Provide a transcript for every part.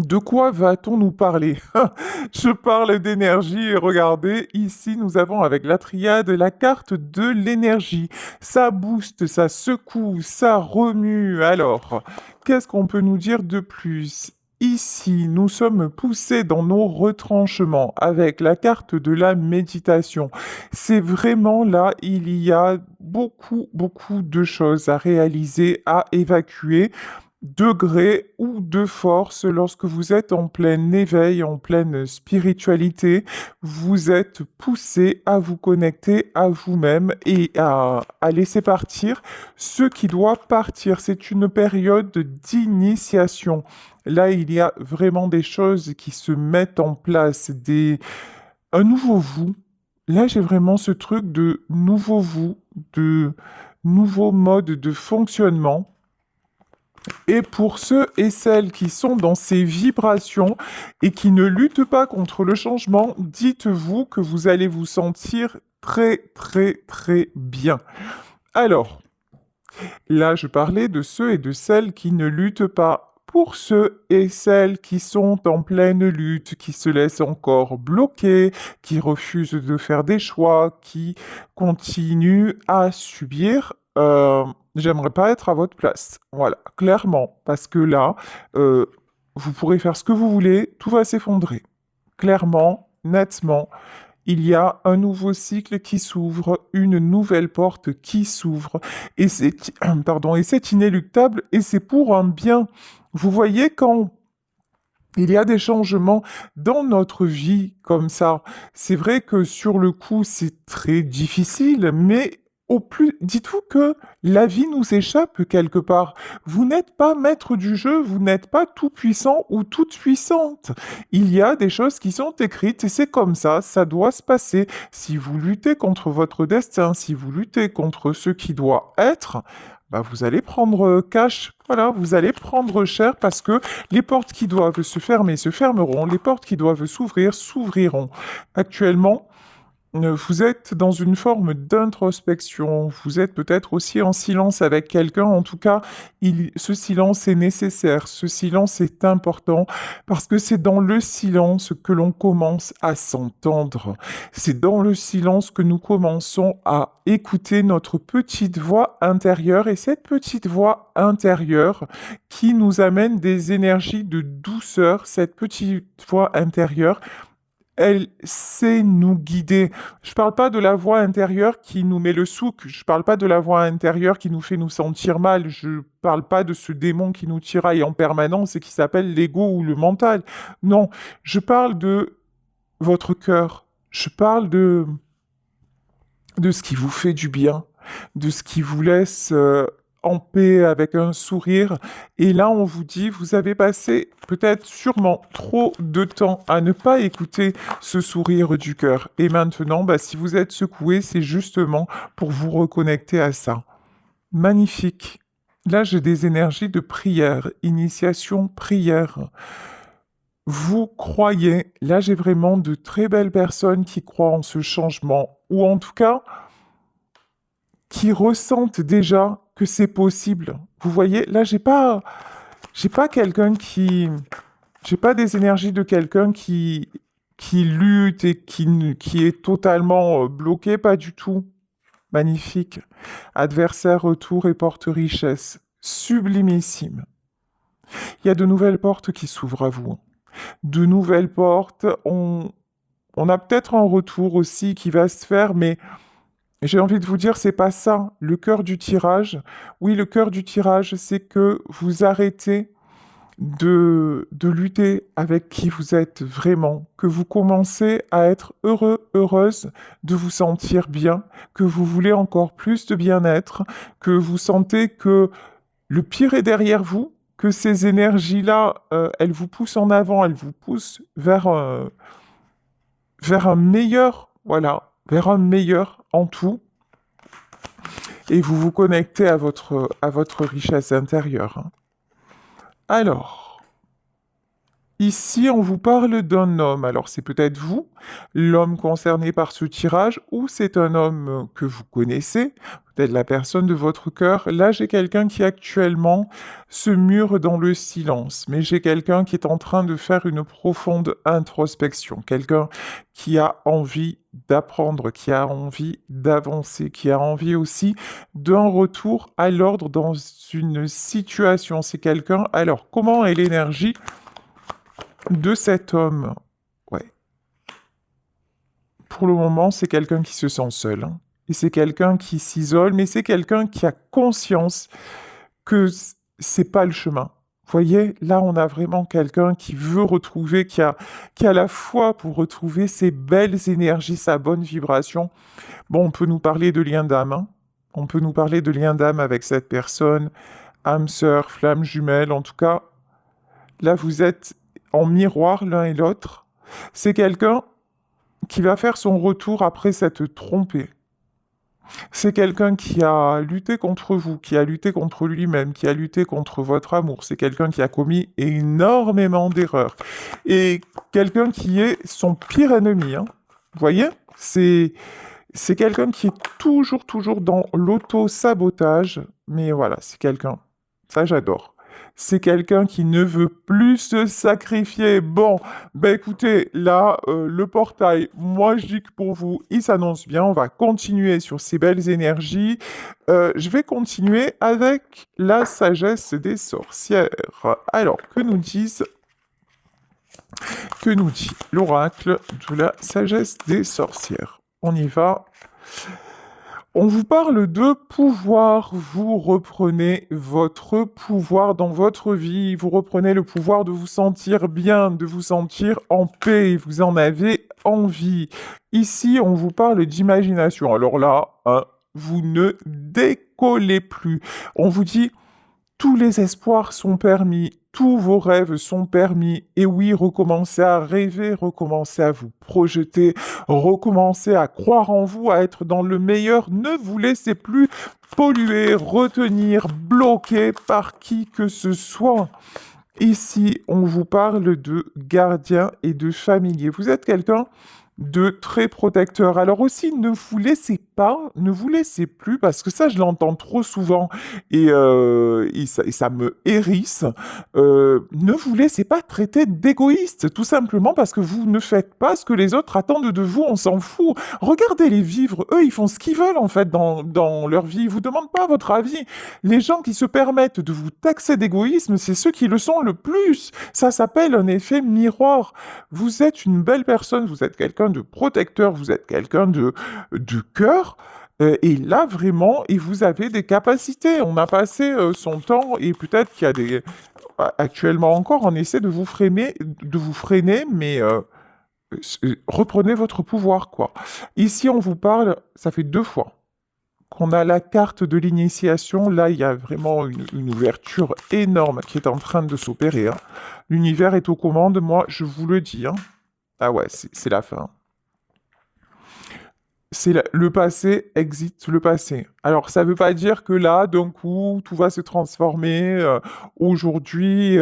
De quoi va-t-on nous parler? Je parle d'énergie et regardez, ici nous avons avec la triade la carte de l'énergie. Ça booste, ça secoue, ça remue. Alors, qu'est-ce qu'on peut nous dire de plus? Ici, nous sommes poussés dans nos retranchements avec la carte de la méditation. C'est vraiment là, il y a beaucoup de choses à réaliser, à évacuer degré ou de force lorsque vous êtes en plein éveil, en pleine spiritualité, vous êtes poussé à vous connecter à vous-même et à laisser partir ce qui doit partir. C'est une période d'initiation. Là, il y a vraiment des choses qui se mettent en place, un nouveau vous. Là, j'ai vraiment ce truc de nouveau vous, de nouveau mode de fonctionnement. Et pour ceux et celles qui sont dans ces vibrations et qui ne luttent pas contre le changement, dites-vous que vous allez vous sentir très bien. Alors, là, je parlais de ceux et de celles qui ne luttent pas. Pour ceux et celles qui sont en pleine lutte, qui se laissent encore bloquer, qui refusent de faire des choix, qui continuent à subir, j'aimerais pas être à votre place. Voilà, clairement, parce que là, euh, vous pourrez faire ce que vous voulez, tout va s'effondrer. Clairement, nettement. Il y a un nouveau cycle qui s'ouvre, une nouvelle porte qui s'ouvre, et c'est, pardon, et c'est inéluctable, et c'est pour un bien. Vous voyez, quand il y a des changements dans notre vie comme ça, c'est vrai que sur le coup, c'est très difficile, mais au plus, dites-vous que la vie nous échappe quelque part. Vous n'êtes pas maître du jeu, vous n'êtes pas tout puissant ou toute puissante. Il y a des choses qui sont écrites et c'est comme ça doit se passer. Si vous luttez contre votre destin, si vous luttez contre ce qui doit être, bah vous allez prendre cash, voilà, vous allez prendre cher parce que les portes qui doivent se fermer se fermeront, les portes qui doivent s'ouvrir s'ouvriront. Actuellement, vous êtes dans une forme d'introspection, vous êtes peut-être aussi en silence avec quelqu'un, en tout cas, ce silence est nécessaire, ce silence est important, parce que c'est dans le silence que l'on commence à s'entendre, c'est dans le silence que nous commençons à écouter notre petite voix intérieure, et cette petite voix intérieure qui nous amène des énergies de douceur, cette petite voix intérieure, elle sait nous guider. Je parle pas de la voix intérieure qui nous met le souk, je parle pas de la voix intérieure qui nous fait nous sentir mal, je parle pas de ce démon qui nous tiraille en permanence et qui s'appelle l'ego ou le mental. Non, je parle de votre cœur. Je parle de ce qui vous fait du bien, de ce qui vous laisse en paix avec un sourire. Et là, on vous dit, vous avez passé peut-être sûrement trop de temps à ne pas écouter ce sourire du cœur. Et maintenant, bah, si vous êtes secoué, c'est justement pour vous reconnecter à ça. Magnifique. Là, j'ai des énergies de prière, initiation prière. Vous croyez, là j'ai vraiment de très belles personnes qui croient en ce changement, ou en tout cas qui ressentent déjà que c'est possible. Vous voyez, là, j'ai pas quelqu'un j'ai pas des énergies de quelqu'un qui lutte et qui est totalement bloqué, pas du tout. Magnifique. Adversaire, retour et porte richesse. Sublimissime. Il y a de nouvelles portes qui s'ouvrent à vous. De nouvelles portes. On a peut-être un retour aussi qui va se faire, mais j'ai envie de vous dire, c'est pas ça. Le cœur du tirage, oui, le cœur du tirage, c'est que vous arrêtez de lutter avec qui vous êtes vraiment, que vous commencez à être heureux, heureuse de vous sentir bien, que vous voulez encore plus de bien-être, que vous sentez que le pire est derrière vous, que ces énergies-là, elles vous poussent en avant, elles vous poussent vers un meilleur, voilà, vers un meilleur en tout et vous vous connectez à votre richesse intérieure. Alors, Ici, on vous parle d'un homme. Alors, c'est peut-être vous, l'homme concerné par ce tirage, ou c'est un homme que vous connaissez, peut-être la personne de votre cœur. Là, j'ai quelqu'un qui actuellement se mure dans le silence, mais j'ai quelqu'un qui est en train de faire une profonde introspection, quelqu'un qui a envie d'apprendre, qui a envie d'avancer, qui a envie aussi d'un retour à l'ordre dans une situation. C'est quelqu'un. Alors, comment est l'énergie de cet homme? Ouais. Pour le moment, c'est quelqu'un qui se sent seul, hein. Et c'est quelqu'un qui s'isole, mais c'est quelqu'un qui a conscience que c'est pas le chemin. Vous voyez, là, on a vraiment quelqu'un qui veut retrouver, qui a la foi pour retrouver ses belles énergies, sa bonne vibration. Bon, on peut nous parler de lien d'âme, hein. On peut nous parler de lien d'âme avec cette personne, âme sœur, flamme jumelle, en tout cas, là, vous êtes en miroir l'un et l'autre. C'est quelqu'un qui va faire son retour après s'être trompé. C'est quelqu'un qui a lutté contre vous, qui a lutté contre lui-même, qui a lutté contre votre amour. C'est quelqu'un qui a commis énormément d'erreurs. Et quelqu'un qui est son pire ennemi, hein. Vous voyez? C'est quelqu'un qui est toujours dans l'auto-sabotage. Mais voilà, c'est quelqu'un. Ça, j'adore. C'est quelqu'un qui ne veut plus se sacrifier. Bon, ben écoutez, là, le portail, moi je dis que pour vous, il s'annonce bien. On va continuer sur ces belles énergies. Je vais continuer avec la sagesse des sorcières. Alors, que nous dit l'oracle de la sagesse des sorcières? On y va. On vous parle de pouvoir. Vous reprenez votre pouvoir dans votre vie. Vous reprenez le pouvoir de vous sentir bien, de vous sentir en paix. Vous en avez envie. Ici, on vous parle d'imagination. Alors là, hein, vous ne décollez plus. On vous dit, tous les espoirs sont permis, tous vos rêves sont permis. Et oui, recommencez à rêver, recommencez à vous projeter, recommencez à croire en vous, à être dans le meilleur. Ne vous laissez plus polluer, retenir, bloquer par qui que ce soit. Ici, on vous parle de gardien et de familier. Vous êtes quelqu'un de très protecteur. Alors aussi, ne vous laissez pas, ne vous laissez plus, parce que ça, je l'entends trop souvent et ça me hérisse. Ne vous laissez pas traiter d'égoïste, tout simplement parce que vous ne faites pas ce que les autres attendent de vous, on s'en fout. Regardez-les vivre, eux, ils font ce qu'ils veulent en fait dans leur vie, ils vous demandent pas votre avis. Les gens qui se permettent de vous taxer d'égoïsme, c'est ceux qui le sont le plus. Ça s'appelle un effet miroir. Vous êtes une belle personne, vous êtes quelqu'un de protecteur, vous êtes quelqu'un de cœur. Et là, vraiment, et vous avez des capacités. On a passé son temps, et peut-être qu'il y a des... Actuellement encore, on essaie de vous freiner, mais reprenez votre pouvoir, quoi. Ici, on vous parle, ça fait 2 fois qu'on a la carte de l'initiation. Là, il y a vraiment une ouverture énorme qui est en train de s'opérer, hein. L'univers est aux commandes, moi, je vous le dis, hein. Ah ouais, c'est la fin. Le passé existe le passé. Alors, ça ne veut pas dire que là, d'un coup, tout va se transformer. Aujourd'hui,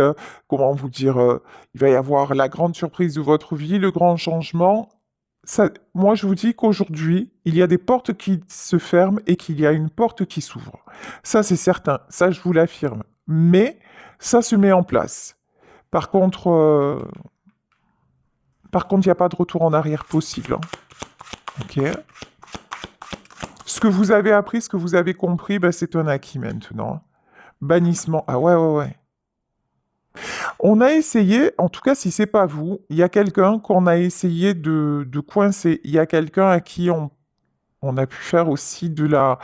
comment vous dire, il va y avoir la grande surprise de votre vie, le grand changement. Ça, moi, je vous dis qu'aujourd'hui, il y a des portes qui se ferment et qu'il y a une porte qui s'ouvre. Ça, c'est certain. Ça, je vous l'affirme. Mais ça se met en place. Par contre, euh, il n'y a pas de retour en arrière possible, hein. Ok. Ce que vous avez appris, ce que vous avez compris, ben, c'est un acquis maintenant. Bannissement. Ah ouais, ouais, ouais. On a essayé, en tout cas si c'est pas vous, il y a quelqu'un qu'on a essayé de coincer. Il y a quelqu'un à qui on a pu faire aussi de la...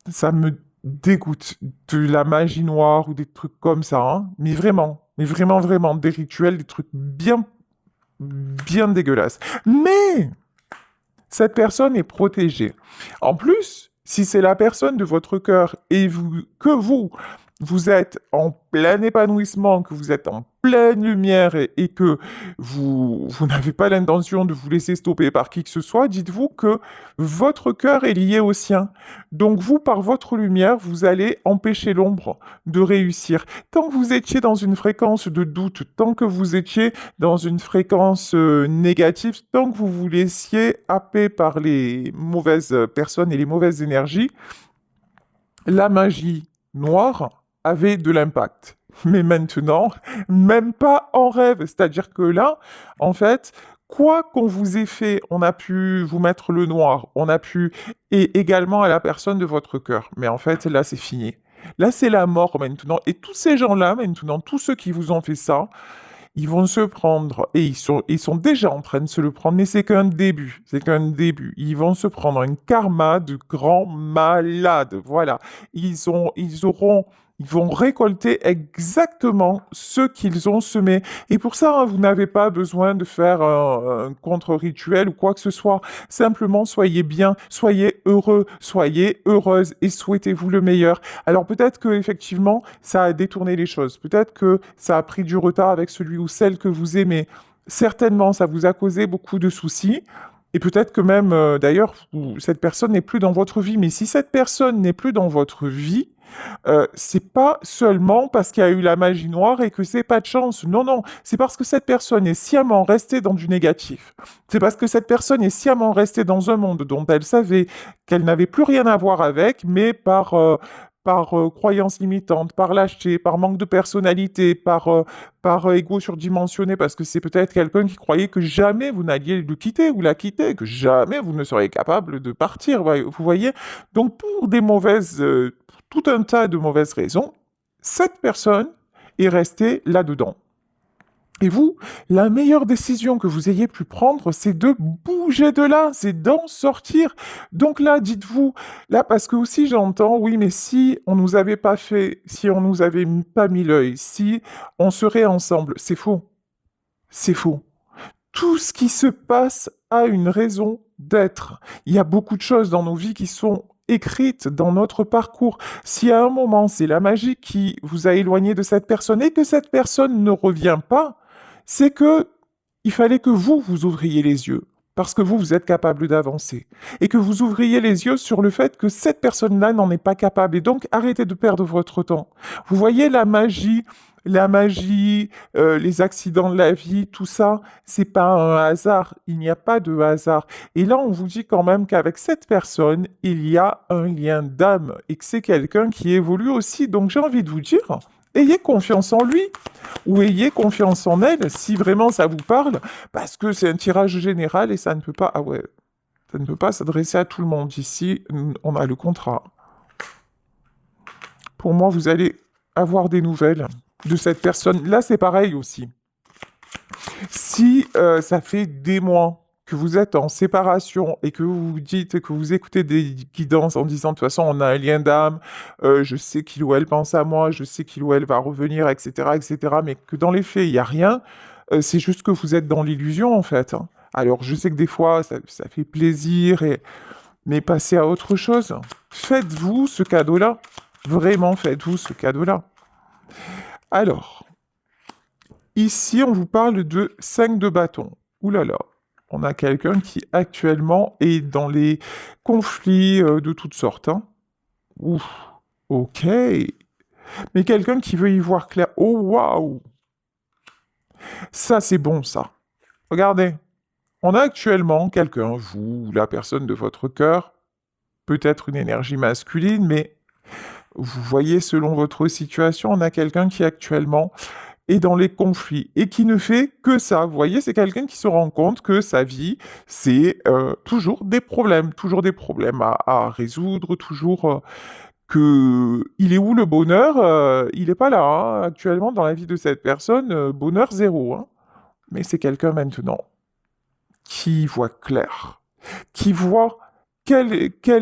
Ça me dégoûte. De la magie noire ou des trucs comme ça, hein. Mais vraiment, vraiment, des rituels, des trucs bien dégueulasses. Mais cette personne est protégée. En plus, si c'est la personne de votre cœur et que vous vous êtes en plein épanouissement, que vous êtes en pleine lumière et que vous n'avez pas l'intention de vous laisser stopper par qui que ce soit, dites-vous que votre cœur est lié au sien. Donc vous, par votre lumière, vous allez empêcher l'ombre de réussir. Tant que vous étiez dans une fréquence de doute, tant que vous étiez dans une fréquence négative, tant que vous vous laissiez happer par les mauvaises personnes et les mauvaises énergies, la magie noire avait de l'impact. Mais maintenant, même pas en rêve. C'est-à-dire que là, en fait, quoi qu'on vous ait fait, on a pu vous mettre le noir, on a pu, et également à la personne de votre cœur. Mais en fait, là, c'est fini. Là, c'est la mort maintenant. Et tous ces gens-là, maintenant, tous ceux qui vous ont fait ça, ils vont se prendre, et ils sont déjà en train de se le prendre, mais c'est qu'un début. Ils vont se prendre un karma de grands malades, voilà. Ils vont récolter exactement ce qu'ils ont semé. Et pour ça, hein, vous n'avez pas besoin de faire un contre-rituel ou quoi que ce soit. Simplement, soyez bien, soyez heureux, soyez heureuse et souhaitez-vous le meilleur. Alors peut-être que effectivement, ça a détourné les choses. Peut-être que ça a pris du retard avec celui ou celle que vous aimez. Certainement, ça vous a causé beaucoup de soucis. Et peut-être que même, d'ailleurs, cette personne n'est plus dans votre vie. Mais si cette personne n'est plus dans votre vie, c'est pas seulement parce qu'il y a eu la magie noire et que c'est pas de chance. Non, non, c'est parce que cette personne est sciemment restée dans du négatif. C'est parce que cette personne est sciemment restée dans un monde dont elle savait qu'elle n'avait plus rien à voir avec, mais par croyance limitante, par lâcheté, par manque de personnalité, par ego surdimensionné, parce que c'est peut-être quelqu'un qui croyait que jamais vous n'alliez le quitter ou la quitter, que jamais vous ne seriez capable de partir, vous voyez. Donc pour des mauvaises, tout un tas de mauvaises raisons, cette personne est restée là-dedans. Et vous, la meilleure décision que vous ayez pu prendre, c'est de bouger de là, c'est d'en sortir. Donc là, dites-vous, là, parce que aussi j'entends, oui, mais si on nous avait pas fait, si on nous avait pas mis l'œil, si on serait ensemble, c'est faux. C'est faux. Tout ce qui se passe a une raison d'être. Il y a beaucoup de choses dans nos vies qui sont écrites dans notre parcours. Si à un moment c'est la magie qui vous a éloigné de cette personne et que cette personne ne revient pas, c'est que il fallait que vous ouvriez les yeux. Parce que vous êtes capable d'avancer. Et que vous ouvriez les yeux sur le fait que cette personne-là n'en est pas capable. Et donc, arrêtez de perdre votre temps. Vous voyez la magie, les accidents de la vie, tout ça, c'est pas un hasard. Il n'y a pas de hasard. Et là, on vous dit quand même qu'avec cette personne, il y a un lien d'âme et que c'est quelqu'un qui évolue aussi. Donc, j'ai envie de vous dire, ayez confiance en lui ou ayez confiance en elle si vraiment ça vous parle, parce que c'est un tirage général et ça ne peut pas, ah ouais, ça ne peut pas s'adresser à tout le monde. Ici, on a le contrat. Pour moi, vous allez avoir des nouvelles de cette personne. Là, c'est pareil aussi. Si ça fait des mois que vous êtes en séparation et que vous vous dites que vous écoutez des guidances en disant de toute façon on a un lien d'âme, je sais qu'il ou elle pense à moi, je sais qu'il ou elle va revenir, etc., etc., mais que dans les faits il n'y a rien, c'est juste que vous êtes dans l'illusion en fait, hein. Alors je sais que des fois ça fait plaisir, mais passez à autre chose. Faites-vous ce cadeau-là. Vraiment faites-vous ce cadeau-là. Alors, ici, on vous parle de 5 de bâton. Ouh là là, on a quelqu'un qui actuellement est dans les conflits de toutes sortes, hein. Ouf, ok. Mais quelqu'un qui veut y voir clair. Oh waouh! Ça, c'est bon, ça. Regardez, on a actuellement quelqu'un, vous, ou la personne de votre cœur, peut-être une énergie masculine, mais vous voyez, selon votre situation, on a quelqu'un qui actuellement et dans les conflits et qui ne fait que ça. Vous voyez, c'est quelqu'un qui se rend compte que sa vie, c'est toujours des problèmes à résoudre, toujours que il est où le bonheur? Il n'est pas là, hein. Actuellement dans la vie de cette personne, bonheur zéro, hein. Mais c'est quelqu'un maintenant qui voit clair, qui voit quel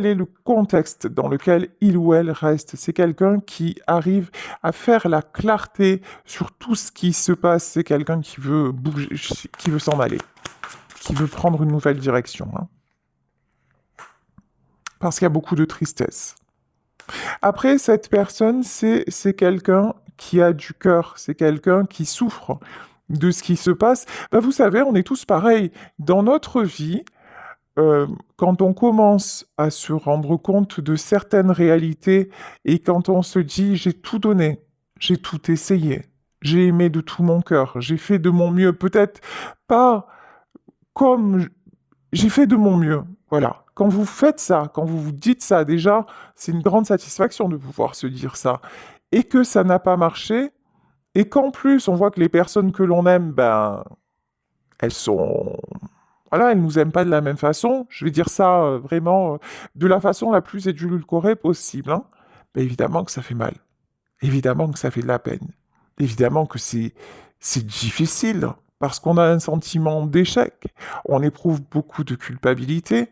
est le contexte dans lequel il ou elle reste. C'est quelqu'un qui arrive à faire la clarté sur tout ce qui se passe. C'est quelqu'un qui veut bouger, qui veut s'en aller, qui veut prendre une nouvelle direction, hein. Parce qu'il y a beaucoup de tristesse. Après, cette personne, c'est quelqu'un qui a du cœur, c'est quelqu'un qui souffre de ce qui se passe. Ben, vous savez, on est tous pareils. Dans notre vie, euh, quand on commence à se rendre compte de certaines réalités et quand on se dit j'ai tout donné, j'ai tout essayé, j'ai aimé de tout mon cœur, j'ai fait de mon mieux, peut-être pas comme j'ai fait de mon mieux. Voilà. Quand vous faites ça, quand vous vous dites ça, déjà, c'est une grande satisfaction de pouvoir se dire ça. Et que ça n'a pas marché, et qu'en plus, on voit que les personnes que l'on aime, ben, elles sont... Voilà, elles nous aiment pas de la même façon. Je vais dire ça vraiment de la façon la plus édulcorée possible, hein. Ben, évidemment que ça fait mal. Évidemment que ça fait de la peine. Évidemment que c'est difficile parce qu'on a un sentiment d'échec. On éprouve beaucoup de culpabilité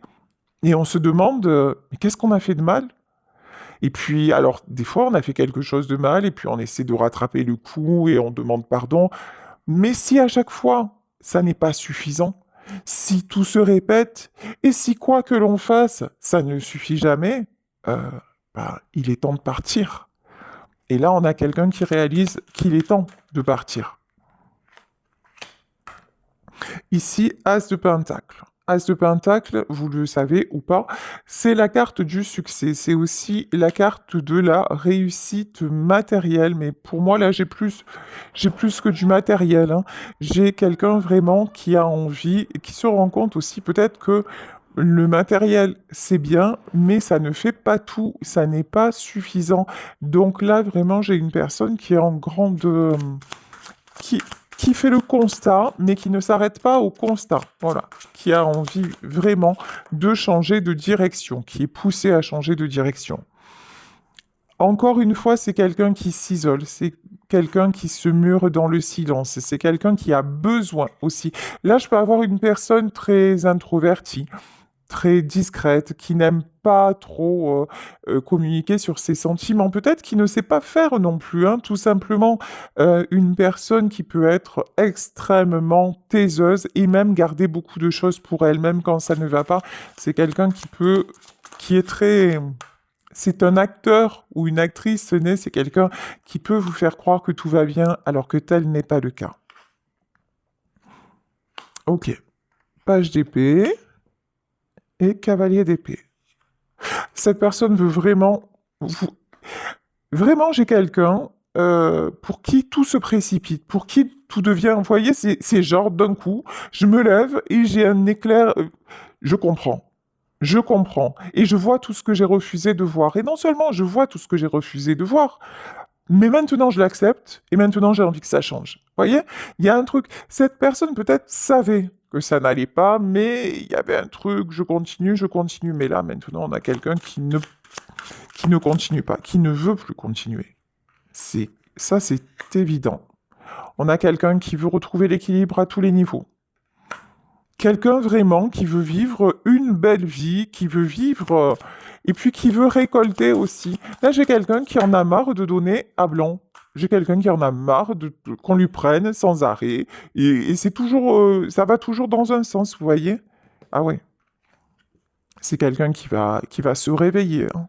et on se demande mais qu'est-ce qu'on a fait de mal? Et puis alors des fois on a fait quelque chose de mal et puis on essaie de rattraper le coup et on demande pardon. Mais si à chaque fois ça n'est pas suffisant, si tout se répète et si quoi que l'on fasse, ça ne suffit jamais, euh, il est temps de partir. Et là, on a quelqu'un qui réalise qu'il est temps de partir. Ici, As de Pentacle. As de Pentacle, vous le savez ou pas, c'est la carte du succès. C'est aussi la carte de la réussite matérielle. Mais pour moi, là, j'ai plus que du matériel, hein. J'ai quelqu'un vraiment qui a envie, et qui se rend compte aussi peut-être que le matériel, c'est bien, mais ça ne fait pas tout, ça n'est pas suffisant. Donc là, vraiment, j'ai une personne qui est en grande, qui, qui fait le constat, mais qui ne s'arrête pas au constat. Voilà. Qui a envie vraiment de changer de direction, qui est poussé à changer de direction. Encore une fois, c'est quelqu'un qui s'isole, c'est quelqu'un qui se mure dans le silence, c'est quelqu'un qui a besoin aussi. Là, je peux avoir une personne très introvertie, très discrète, qui n'aime pas trop communiquer sur ses sentiments, peut-être qui ne sait pas faire non plus, hein, tout simplement une personne qui peut être extrêmement taiseuse et même garder beaucoup de choses pour elle, même quand ça ne va pas. C'est quelqu'un qui est très... C'est un acteur ou une actrice, c'est quelqu'un qui peut vous faire croire que tout va bien alors que tel n'est pas le cas. Ok, page d'épée et cavalier d'épée. Cette personne veut vraiment... Vraiment, j'ai quelqu'un pour qui tout se précipite, pour qui tout devient... Vous voyez, c'est genre d'un coup, je me lève et j'ai un éclair... je comprends. Je comprends. Et je vois tout ce que j'ai refusé de voir. Et non seulement je vois tout ce que j'ai refusé de voir, mais maintenant je l'accepte et maintenant j'ai envie que ça change. Vous voyez, il y a un truc. Cette personne peut-être savait que ça n'allait pas, mais il y avait un truc, je continue, je continue. Mais là, maintenant, on a quelqu'un qui ne continue pas, qui ne veut plus continuer. Ça, c'est évident. On a quelqu'un qui veut retrouver l'équilibre à tous les niveaux. Quelqu'un vraiment qui veut vivre une belle vie, qui veut vivre et puis qui veut récolter aussi. Là, j'ai quelqu'un qui en a marre de donner à blanc. J'ai quelqu'un qui en a marre qu'on lui prenne sans arrêt. Et c'est toujours, ça va toujours dans un sens, vous voyez? Ah ouais, c'est quelqu'un qui va se réveiller, hein.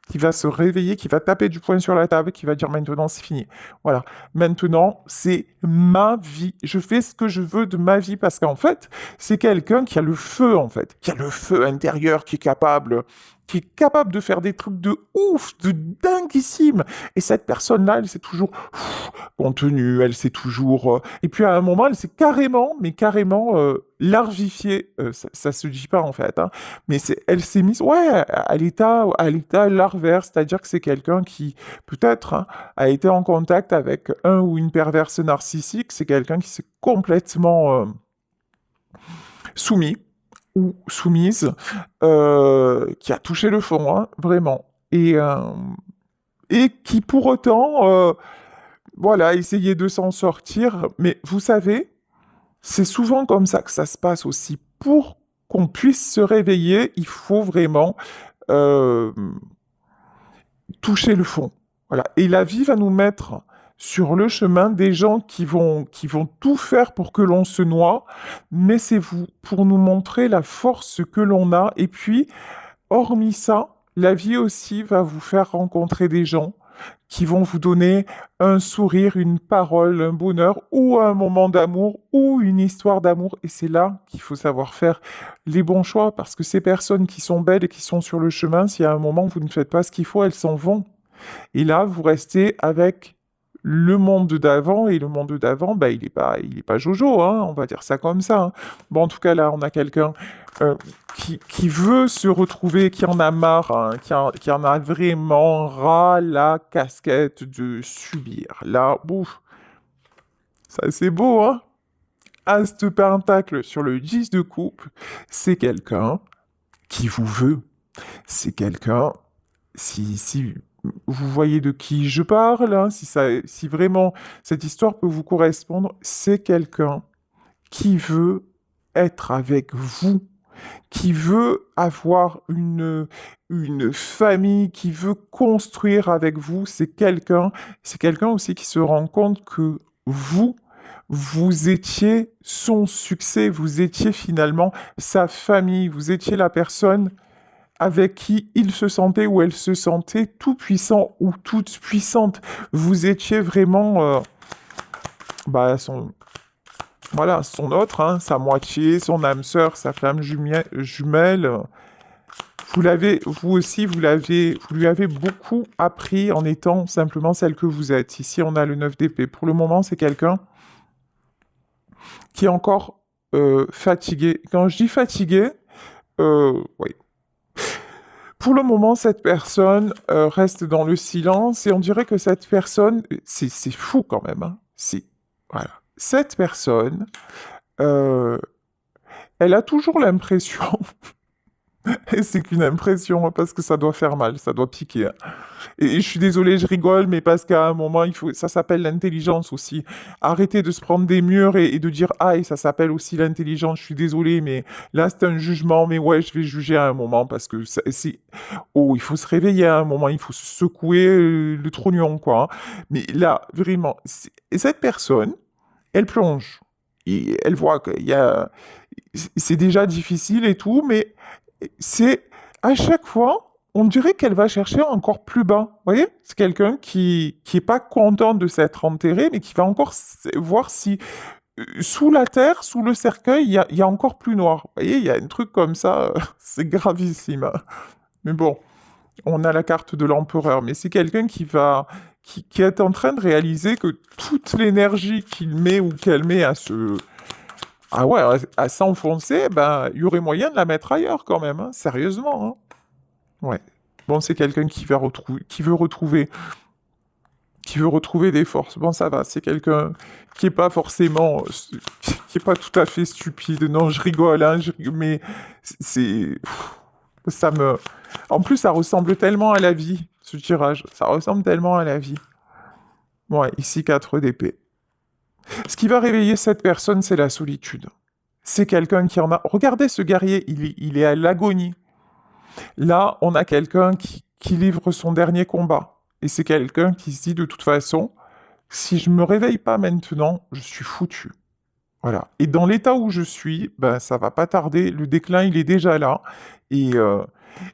Qui va se réveiller, qui va taper du poing sur la table, qui va dire maintenant c'est fini. Voilà, maintenant c'est ma vie. Je fais ce que je veux de ma vie parce qu'en fait, c'est quelqu'un qui a le feu en fait, qui a le feu intérieur, qui est capable de faire des trucs de ouf, de dinguissime. Et cette personne-là, elle s'est toujours contenue, elle s'est toujours... Et puis à un moment, elle s'est carrément, mais carrément larvifiée. Ça se dit pas en fait, hein. Mais elle s'est mise, ouais, à l'état larvaire, c'est-à-dire que c'est quelqu'un qui, peut-être, hein, a été en contact avec un ou une perverse narcissique, c'est quelqu'un qui s'est complètement soumis ou soumise, qui a touché le fond, hein, vraiment. Et qui pour autant, voilà, essayait de s'en sortir. Mais vous savez, c'est souvent comme ça que ça se passe aussi. Pour qu'on puisse se réveiller, il faut vraiment euh, toucher le fond. Voilà. Et la vie va nous mettre sur le chemin des gens qui vont tout faire pour que l'on se noie, mais c'est vous, pour nous montrer la force que l'on a. Et puis, hormis ça, la vie aussi va vous faire rencontrer des gens qui vont vous donner un sourire, une parole, un bonheur ou un moment d'amour ou une histoire d'amour. Et c'est là qu'il faut savoir faire les bons choix parce que ces personnes qui sont belles et qui sont sur le chemin, si à un moment vous ne faites pas ce qu'il faut, elles s'en vont. Et là, vous restez avec le monde d'avant, et le monde d'avant, bah, il est pas Jojo, hein, on va dire ça comme ça, hein. Bon, en tout cas, là, on a quelqu'un euh, qui veut se retrouver, qui en a marre, hein, qui en a vraiment ras la casquette de subir. Là, bouf, ça c'est beau, hein? As de pentacle sur le 10 de coupe, c'est quelqu'un qui vous veut. C'est quelqu'un, si vous voyez de qui je parle, hein, si vraiment cette histoire peut vous correspondre, c'est quelqu'un qui veut être avec vous, qui veut avoir une famille, qui veut construire avec vous. C'est quelqu'un aussi qui se rend compte que vous étiez son succès, vous étiez finalement sa famille, vous étiez la personne avec qui il se sentait ou elle se sentait tout puissant ou toute puissante. Vous étiez vraiment bah, voilà, son autre, hein, sa moitié, son âme sœur, sa flamme jumelle. Vous aussi, vous lui avez beaucoup appris en étant simplement celle que vous êtes. Ici, on a le 9 d'épée. Pour le moment, c'est quelqu'un qui est encore fatigué. Quand je dis fatigué, oui. Pour le moment, cette personne reste dans le silence et on dirait que cette personne, c'est fou quand même, hein. Voilà. Cette personne, euh, elle a toujours l'impression, et c'est qu'une impression, hein, parce que ça doit faire mal, ça doit piquer, hein. Et je suis désolée, je rigole, mais parce qu'à un moment, ça s'appelle l'intelligence aussi. Arrêtez de se prendre des murs et de dire, ah, et ça s'appelle aussi l'intelligence. Je suis désolée, mais là, c'est un jugement. Mais ouais, je vais juger à un moment parce que oh, il faut se réveiller à un moment, il faut se secouer le trognon, quoi, hein. Mais là, vraiment, et cette personne, elle plonge. Et elle voit qu'il y a, c'est déjà difficile et tout, mais c'est à chaque fois, on dirait qu'elle va chercher encore plus bas. Vous voyez? C'est quelqu'un qui est pas content de s'être enterré, mais qui va encore voir si sous la terre, sous le cercueil, il y a encore plus noir. Vous voyez? Il y a un truc comme ça, c'est gravissime. Mais bon, on a la carte de l'empereur, mais c'est quelqu'un qui est en train de réaliser que toute l'énergie qu'il met ou qu'elle met ah ouais, à s'enfoncer, ben, il y aurait moyen de la mettre ailleurs quand même, hein, sérieusement, hein. Ouais. Bon, c'est quelqu'un qui veut retrouver des forces. Bon, ça va, c'est quelqu'un qui est pas forcément, qui est pas tout à fait stupide. Non, je rigole, hein, mais ça me, en plus, ça ressemble tellement à la vie, ce tirage. Ça ressemble tellement à la vie. Ouais, ici 4 d'épée. Ce qui va réveiller cette personne, c'est la solitude. C'est quelqu'un qui en a. Regardez ce guerrier, il est à l'agonie. Là, on a quelqu'un qui livre son dernier combat. Et c'est quelqu'un qui se dit de toute façon, si je me réveille pas maintenant, je suis foutu. Voilà. Et dans l'état où je suis, ben, ça va pas tarder. Le déclin, il est déjà là. Et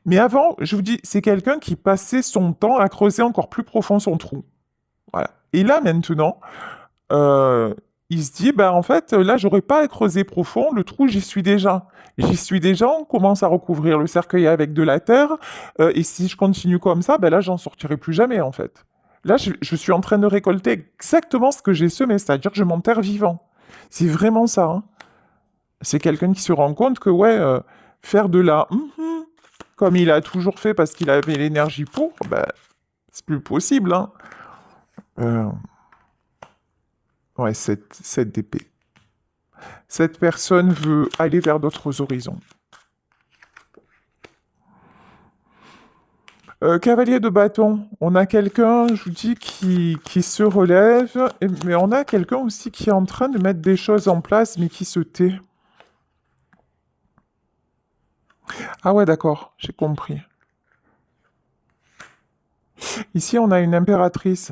mais avant, je vous dis, c'est quelqu'un qui passait son temps à creuser encore plus profond son trou. Voilà. Et là, maintenant, euh, il se dit, ben, en fait, là, j'aurais pas à creuser profond. Le trou, j'y suis déjà. J'y suis déjà. On commence à recouvrir le cercueil avec de la terre. Et si je continue comme ça, ben là, j'en sortirai plus jamais, en fait. Là, je suis en train de récolter exactement ce que j'ai semé, c'est-à-dire que je m'enterre vivant. C'est vraiment ça, hein. C'est quelqu'un qui se rend compte que, ouais, faire de la comme il a toujours fait parce qu'il avait l'énergie pour, ben, c'est plus possible, hein. Euh, ouais, cette d'épée. Cette personne veut aller vers d'autres horizons. Cavalier de bâton, on a quelqu'un, je vous dis, qui se relève, mais on a quelqu'un aussi qui est en train de mettre des choses en place, mais qui se tait. Ah ouais, d'accord, j'ai compris. Ici, on a une impératrice.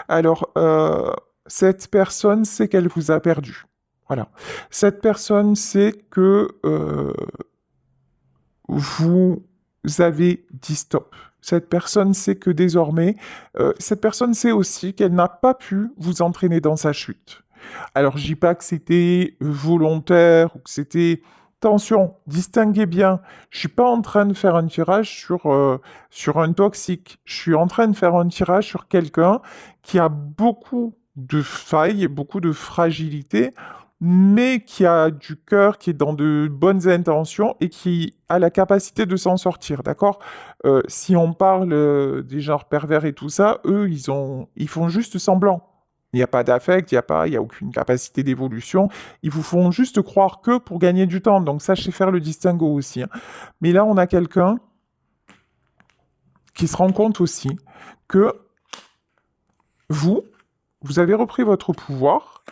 Alors, cette personne sait qu'elle vous a perdu. Voilà. Cette personne sait que vous avez dit stop. Cette personne sait que désormais, cette personne sait aussi qu'elle n'a pas pu vous entraîner dans sa chute. Alors, je dis pas que c'était volontaire ou que c'était... Attention, distinguez bien. Je suis pas en train de faire un tirage sur un toxique. Je suis en train de faire un tirage sur quelqu'un qui a beaucoup de failles, beaucoup de fragilité, mais qui a du cœur, qui est dans de bonnes intentions et qui a la capacité de s'en sortir, d'accord? Si on parle des genres pervers et tout ça, eux, ils font juste semblant. Il n'y a pas d'affect, il y a aucune capacité d'évolution. Ils vous font juste croire que pour gagner du temps. Donc sachez faire le distinguo aussi, hein. Mais là, on a quelqu'un qui se rend compte aussi que vous, vous avez repris votre pouvoir,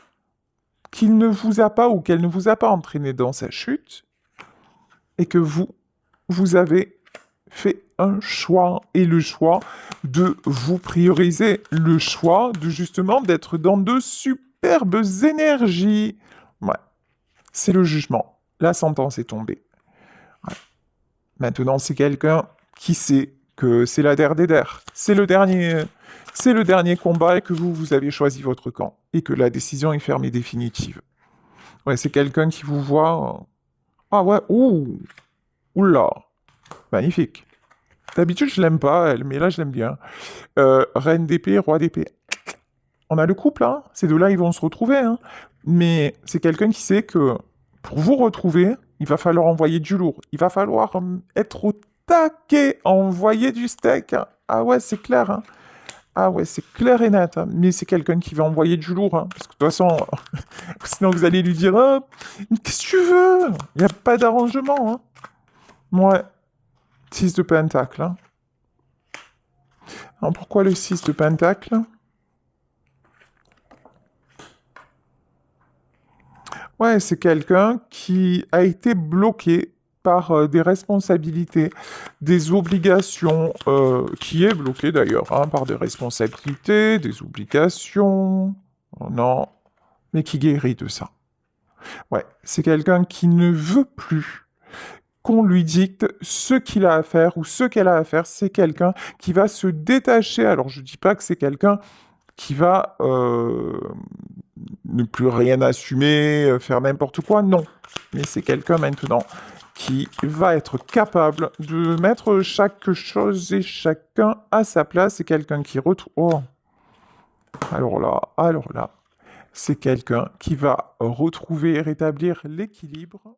qu'il ne vous a pas ou qu'elle ne vous a pas entraîné dans sa chute, et que vous avez fait un choix, et le choix de vous prioriser, le choix de justement d'être dans de superbes énergies. Ouais, c'est le jugement. La sentence est tombée. Ouais. Maintenant, c'est quelqu'un qui sait que c'est la der des der. C'est le dernier combat et que vous avez choisi votre camp. Et que la décision est ferme et définitive. Ouais, c'est quelqu'un qui vous voit. Ah ouais, ouh, oula, magnifique. D'habitude, je l'aime pas, elle, mais là, je l'aime bien. Reine d'épée, roi d'épée. On a le couple, hein. Ces deux-là, ils vont se retrouver, hein. Mais c'est quelqu'un qui sait que pour vous retrouver, il va falloir envoyer du lourd. Il va falloir être au taquet, envoyer du steak, hein. Ah ouais, c'est clair, hein. Ah ouais, c'est clair et net, hein. Mais c'est quelqu'un qui va envoyer du lourd, hein. Parce que de toute façon, sinon vous allez lui dire, ah, qu'est-ce que tu veux? Il n'y a pas d'arrangement, hein. Ouais, 6 de pentacle, hein. Alors pourquoi le 6 de pentacle? Ouais, c'est quelqu'un qui a été bloqué par des responsabilités, des obligations, qui est bloqué d'ailleurs, hein, par des responsabilités, des obligations, oh non, mais qui guérit de ça. Ouais, c'est quelqu'un qui ne veut plus qu'on lui dicte ce qu'il a à faire ou ce qu'elle a à faire. C'est quelqu'un qui va se détacher. Alors, je dis pas que c'est quelqu'un qui va ne plus rien assumer, faire n'importe quoi, non. Mais c'est quelqu'un maintenant qui va être capable de mettre chaque chose et chacun à sa place. C'est quelqu'un qui retrouve... Oh, alors là, c'est quelqu'un qui va retrouver et rétablir l'équilibre.